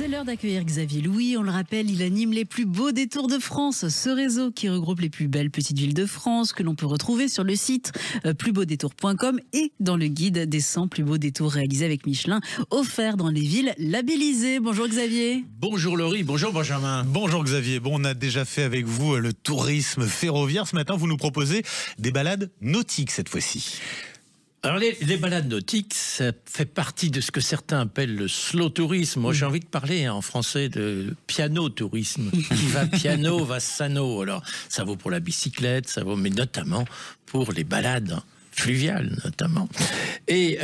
C'est l'heure d'accueillir Xavier Louis. On le rappelle, il anime les plus beaux détours de France. Ce réseau qui regroupe les plus belles petites villes de France que l'on peut retrouver sur le site plusbeaudétours.com et dans le guide des 100 plus beaux détours réalisés avec Michelin, offert dans les villes labellisées. Bonjour Xavier. Bonjour Laurie, bonjour Benjamin. Bonjour Xavier. Bon, on a déjà fait avec vous le tourisme ferroviaire. Ce matin, vous nous proposez des balades nautiques cette fois-ci. Alors les balades nautiques, ça fait partie de ce que certains appellent le slow tourisme. Moi, j'ai envie de parler en français de piano tourisme. Qui va piano, va sano. Alors, ça vaut pour la bicyclette, ça vaut, mais notamment pour les balades fluviales, notamment. Et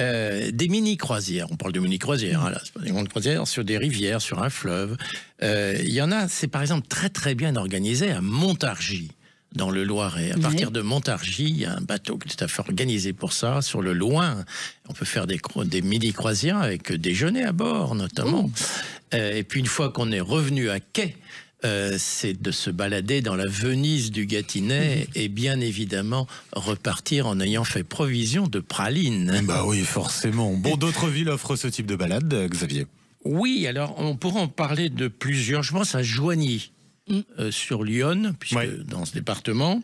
des mini-croisières. On parle de mini-croisières, hein, là. C'est pas des grandes croisières sur des rivières, sur un fleuve. Il y en a, c'est par exemple très très bien organisé à Montargis, dans le Loiret. À partir de Montargis, il y a un bateau qui est tout à fait organisé pour ça. Sur le Loing, on peut faire des mini-croisières avec déjeuner à bord, notamment. Et puis, une fois qu'on est revenu à quai, c'est de se balader dans la Venise du Gâtinais et bien évidemment repartir en ayant fait provision de pralines. Bah oui, forcément. Bon, d'autres villes offrent ce type de balade, Xavier? Oui, alors on pourra en parler de plusieurs. Je pense à Joigny. Sur Lyon, puisque dans ce département,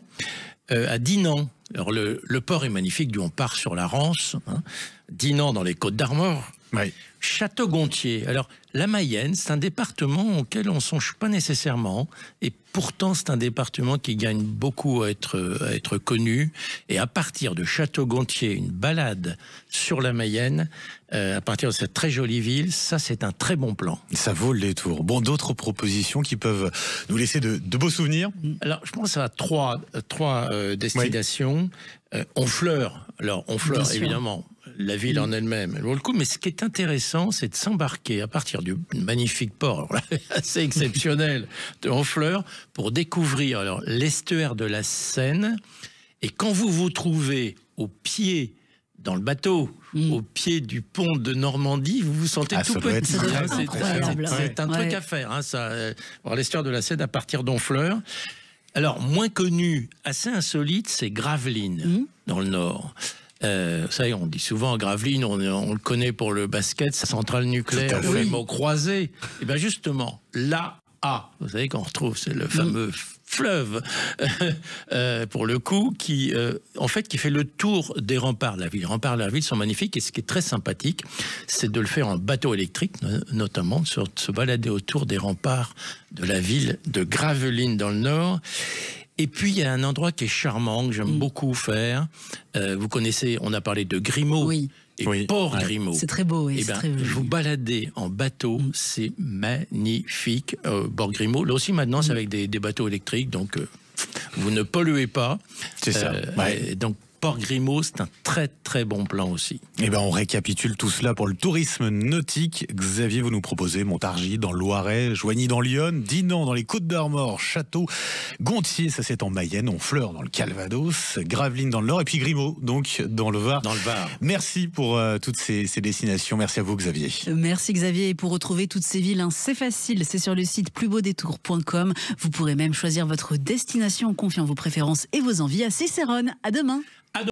à Dinan. Alors le port est magnifique, d'où on part sur la Rance, hein. Dinan dans les Côtes-d'Armor. Oui. Château-Gontier. Alors, la Mayenne, c'est un département auquel on ne songe pas nécessairement, et pourtant c'est un département qui gagne beaucoup à être connu. Et à partir de Château-Gontier, une balade sur la Mayenne, à partir de cette très jolie ville, ça c'est un très bon plan. Ça vaut le détour. Bon, d'autres propositions qui peuvent nous laisser de beaux souvenirs? Alors, je pense à trois destinations. Honfleur. Alors, Honfleur, évidemment, la ville en elle-même, elle vaut le coup. Mais ce qui est intéressant, c'est de s'embarquer à partir du magnifique port, assez exceptionnel, de Honfleur, pour découvrir alors l'estuaire de la Seine. Et quand vous vous trouvez au pied, dans le bateau, au pied du pont de Normandie, vous vous sentez tout petit. C'est un truc à faire, hein, ça. Voir l'estuaire de la Seine à partir d'Honfleur. Alors, moins connu, assez insolite, c'est Gravelines, dans le Nord. Ça y est, on dit souvent Gravelines, on le connaît pour le basket, sa centrale nucléaire, les mots croisés. Et bien justement, l'A, vous savez qu'on retrouve, c'est le fameux fleuve, pour le coup, qui fait le tour des remparts de la ville. Les remparts de la ville sont magnifiques, et ce qui est très sympathique, c'est de le faire en bateau électrique, notamment, de se balader autour des remparts de la ville de Gravelines dans le Nord. Et puis, il y a un endroit qui est charmant, que j'aime beaucoup faire. Vous connaissez, on a parlé de Grimaud. Et Port-Grimaud. C'est très beau, et vous baladez en bateau, c'est magnifique. Port-Grimaud, là aussi maintenant, c'est avec des bateaux électriques, donc vous ne polluez pas. C'est ça. Donc, Port-Grimaud, c'est un très très bon plan aussi. Eh ben, on récapitule tout cela pour le tourisme nautique. Xavier, vous nous proposez Montargis dans le Loiret, Joigny dans Lyon, Dinan dans les Côtes-d'Armor, Château-Gontier, ça c'est en Mayenne, Honfleur dans le Calvados, Gravelines dans le Nord et puis Grimaud, donc dans le Var. Dans le Var. Merci pour toutes ces destinations. Merci à vous Xavier. Merci Xavier. Et pour retrouver toutes ces villes, c'est facile, c'est sur le site plusbeaudétours.com. Vous pourrez même choisir votre destination en confiant vos préférences et vos envies à Cicérone. À demain.